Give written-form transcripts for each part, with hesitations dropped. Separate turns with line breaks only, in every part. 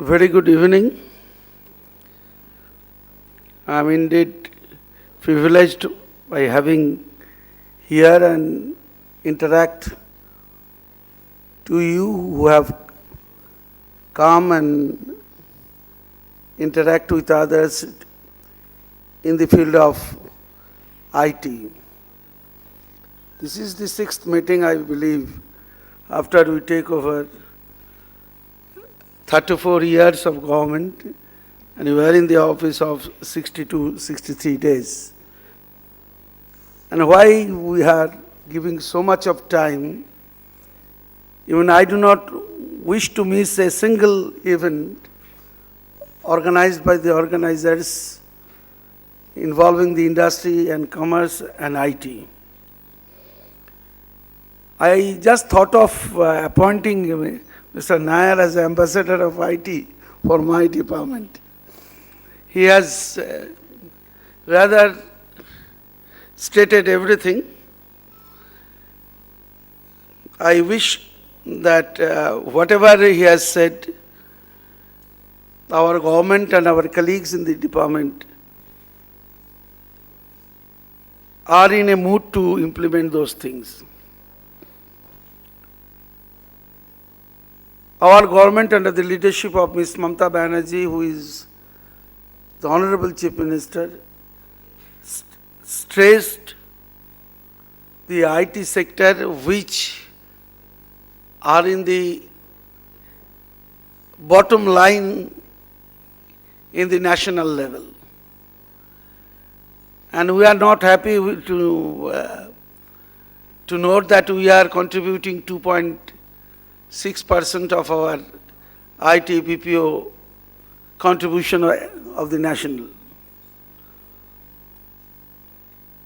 Very good evening. I am indeed privileged by having here and interact to you who have come and interact with others in the field of IT. This is the 6th meeting, I believe, after we take over 34 years of government, and we were in the office of 62, 63 days. And why we are giving so much of time, even I do not wish to miss a single event organized by the organizers involving the industry and commerce and IT. I just thought of appointing Mr. Nair as ambassador of IT for my department. He has rather stated everything. I wish that whatever he has said, our government and our colleagues in the department are in a mood to implement those things. Our government under the leadership of Ms. Mamata Banerjee, who is the Honorable Chief Minister, stressed the IT sector which are in the bottom line in the national level. And we are not happy to note that we are contributing 2.6% of our IT BPO contribution of the national.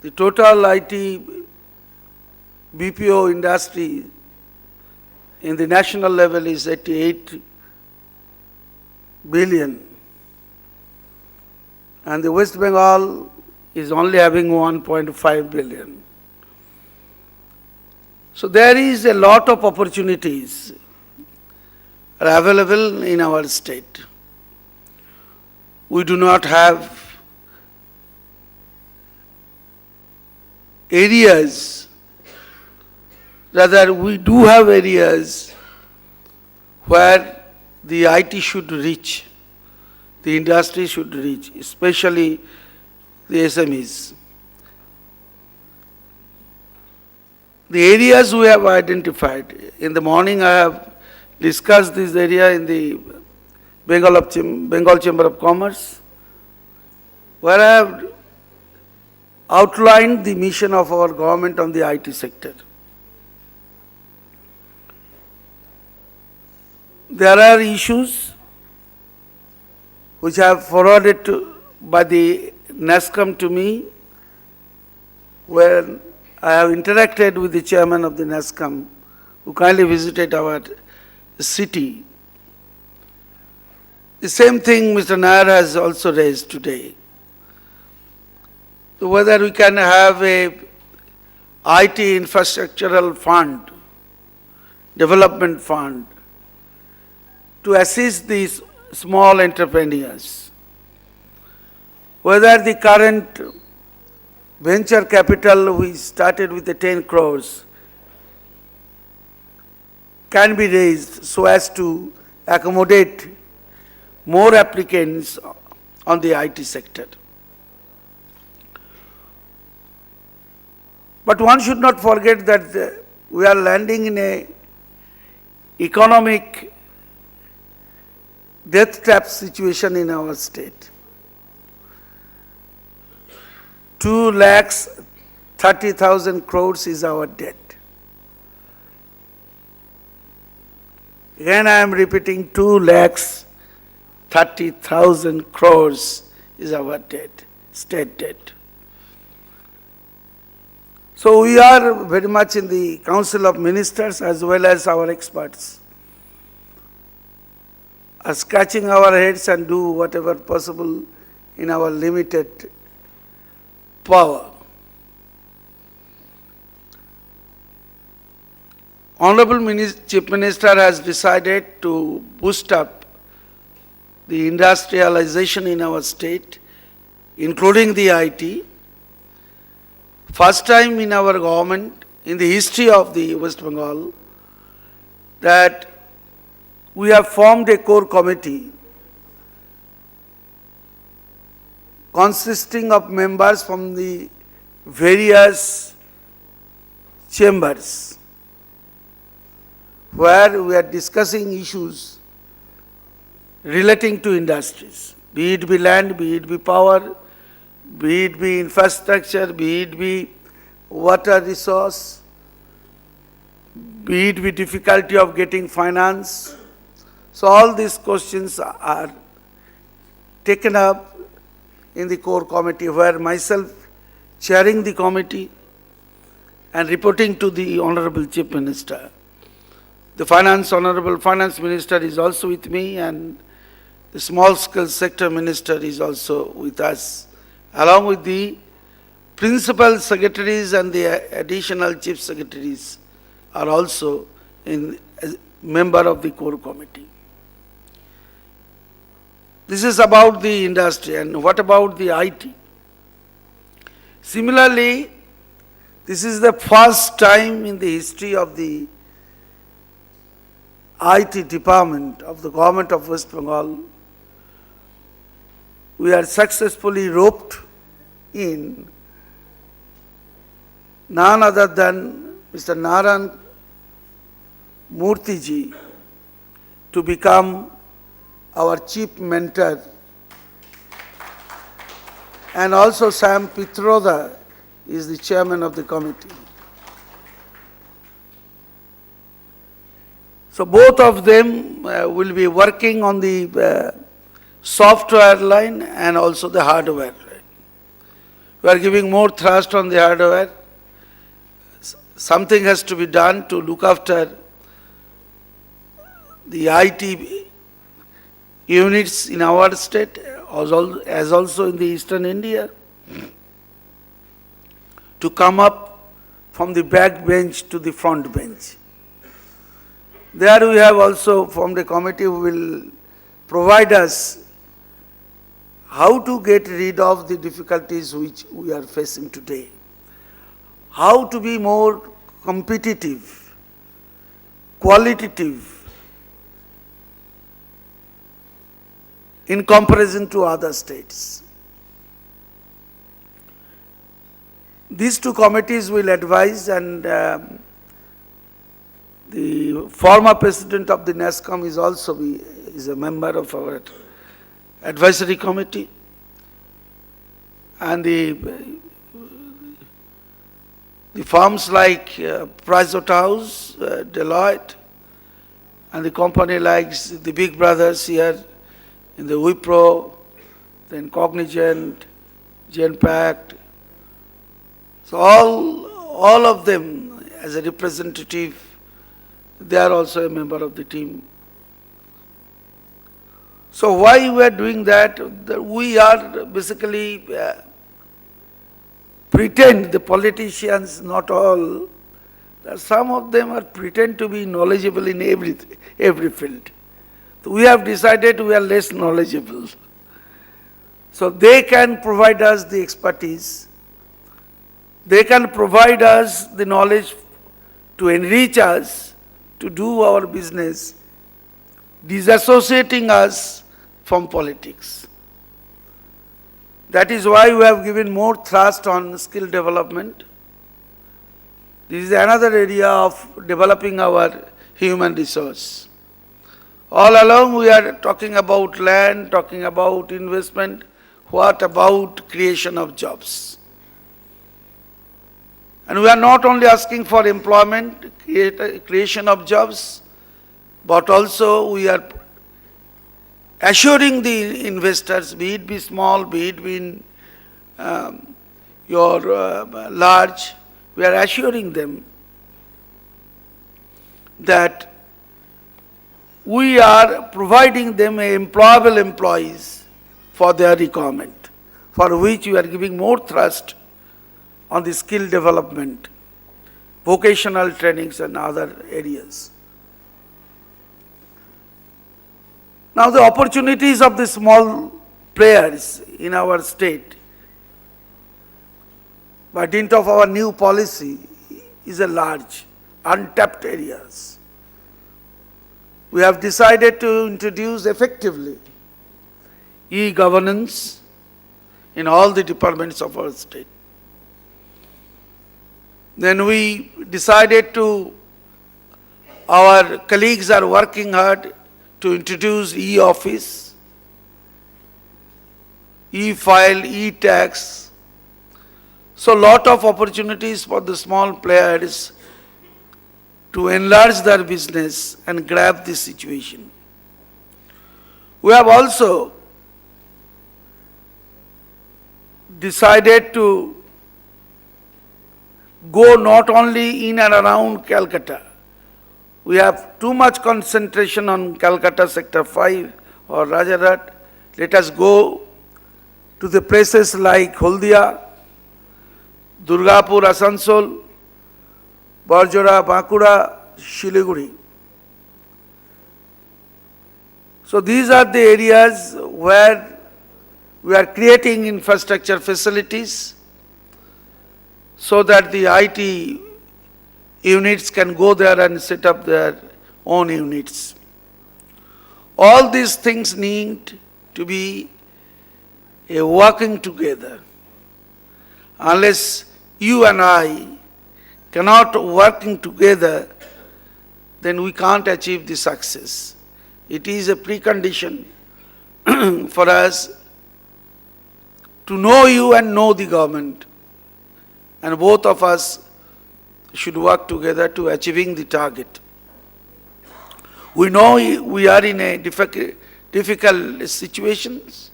The total IT BPO industry in the national level is 88 billion. And the West Bengal is only having 1.5 billion. So there is a lot of opportunities are available in our state. We do not have areas, rather we do have areas where the IT should reach, the industry should reach, especially the SMEs. The areas we have identified, in the morning I have discussed this area in the Bengal Chamber of Commerce, where I have outlined the mission of our government on the IT sector. There are issues which I have forwarded by the NASSCOM to me, where I have interacted with the chairman of the NASSCOM, who kindly visited our city. The same thing Mr. Nair has also raised today. So whether we can have a IT infrastructural fund, development fund, to assist these small entrepreneurs. Whether the current venture capital we started with the 10 crores can be raised so as to accommodate more applicants on the IT sector. But one should not forget that we are landing in a economic death trap situation in our state. 2,30,000 crores is our debt. Again, I am repeating, 2,30,000 crores is our debt, state debt. So we are very much in the Council of Ministers as well as our experts are scratching our heads and do whatever possible in our limited power. Honorable Chief Minister has decided to boost up the industrialization in our state, including the IT. First time in our government, in the history of the West Bengal, that we have formed a core committee consisting of members from the various chambers, where we are discussing issues relating to industries, be it be land, be it be power, be it be infrastructure, be it be water resource, be it be difficulty of getting finance. So all these questions are taken up in the core committee, where myself chairing the committee and reporting to the Honorable Chief Minister. The Honorable Finance Minister is also with me, and the Small Scale Sector Minister is also with us, along with the Principal Secretaries and the additional Chief Secretaries are also as member of the core committee. This is about the industry. And what about the IT? Similarly, this is the first time in the history of the IT department of the government of West Bengal, we are successfully roped in none other than Mr. Narayan Murthy to become our chief mentor, and also Sam Pitroda is the chairman of the committee. So both of them will be working on the software line and also the hardware line. We are giving more thrust on the hardware. Something has to be done to look after the IT units in our state, as also in the eastern India, to come up from the back bench to the front bench. There we have also formed a committee who will provide us how to get rid of the difficulties which we are facing today, how to be more competitive, qualitative, in comparison to other states. These two committees will advise, and the former president of the NASSCOM is a member of our advisory committee, and the firms like Pricewaterhouse, Deloitte, and the company like the big brothers here in the Wipro, then Cognizant, Genpact. So all of them as a representative, they are also a member of the team. So why we are doing that? We are basically pretend, the politicians, not all, some of them are pretend to be knowledgeable in every field. So we have decided we are less knowledgeable. So they can provide us the expertise. They can provide us the knowledge to enrich us, to do our business, disassociating us from politics. That is why we have given more thrust on skill development. This is another area of developing our human resource. All along we are talking about land, talking about investment. What about creation of jobs? And we are not only asking for employment, creation of jobs, but also we are assuring the investors, be it be small, be it be large, we are assuring them that we are providing them employable employees for their requirement, for which we are giving more thrust on the skill development, vocational trainings and other areas. Now the opportunities of the small players in our state, by dint of our new policy, is a large, untapped areas. We have decided to introduce effectively e-governance in all the departments of our state. Then we decided to, our colleagues are working hard to introduce e-office, e-file, e-tax. So lot of opportunities for the small players to enlarge their business and grab this situation. We have also decided to go not only in and around Calcutta. We have too much concentration on Calcutta Sector 5 or Rajarhat. Let us go to the places like Haldia, Durgapur, Asansol, Barjora, Bankura, Shiliguri. So these are the areas where we are creating infrastructure facilities so that the IT units can go there and set up their own units. All these things need to be a working together. Unless you and I cannot working together, then we can't achieve the success. It is a precondition for us to know you and know the government. And both of us should work together to achieving the target. We know we are in a difficult situations,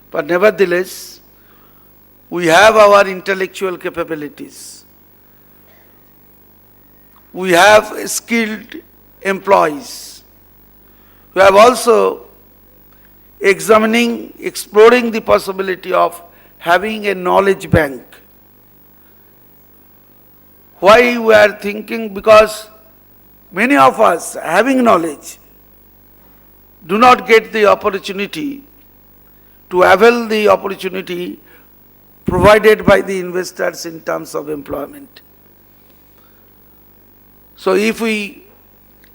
but nevertheless, we have our intellectual capabilities. We have skilled employees. We have also exploring the possibility of having a knowledge bank. Why we are thinking? Because many of us having knowledge do not get the opportunity to avail the opportunity provided by the investors in terms of employment. So if we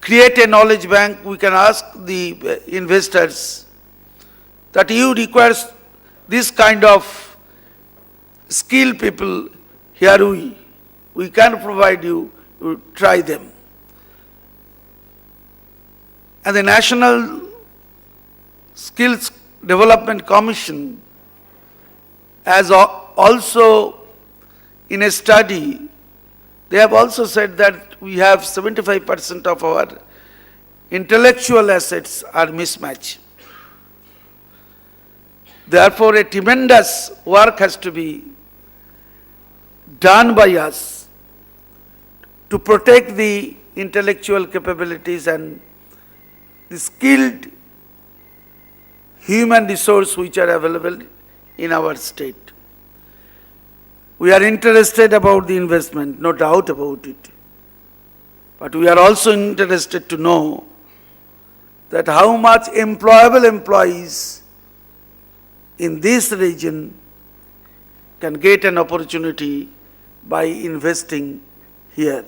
create a knowledge bank, we can ask the investors that you require this kind of skilled people, here we can provide you, try them. And the National Skills Development Commission has also, in a study, they have also said that we have 75% of our intellectual assets are mismatched. Therefore, a tremendous work has to be done by us to protect the intellectual capabilities and the skilled human resource which are available in our state. We are interested about the investment, no doubt about it. But we are also interested to know that how much employable employees in this region can get an opportunity by investing here.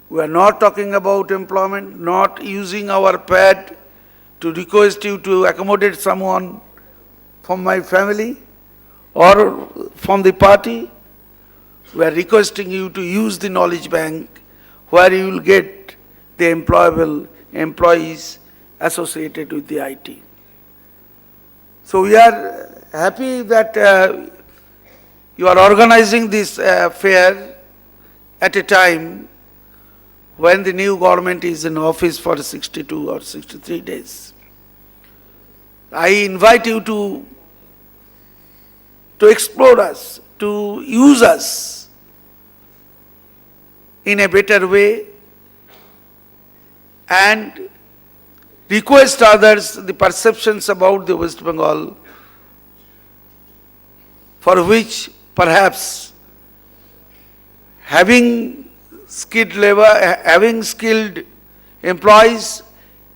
We are not talking about employment, not using our pad to request you to accommodate someone from my family or from the party. We are requesting you to use the knowledge bank where you will get the employable employees associated with the IT. So we are happy that you are organizing this fair at a time when the new government is in office for 62 or 63 days. I invite you to explore us, to use us in a better way and request others the perceptions about the West Bengal for which perhaps having skilled labor, having skilled employees,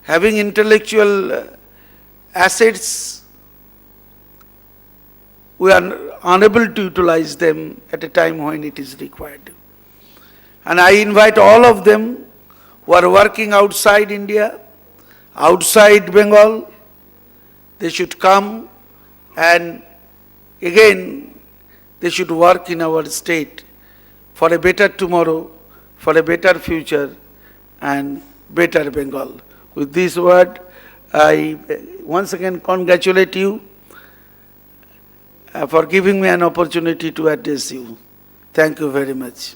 having intellectual assets, we are unable to utilize them at a time when it is required. And I invite all of them who are working outside India, outside Bengal, they should come, and again they should work in our state for a better tomorrow, for a better future, and better Bengal. With this word, I once again congratulate you for giving me an opportunity to address you. Thank you very much.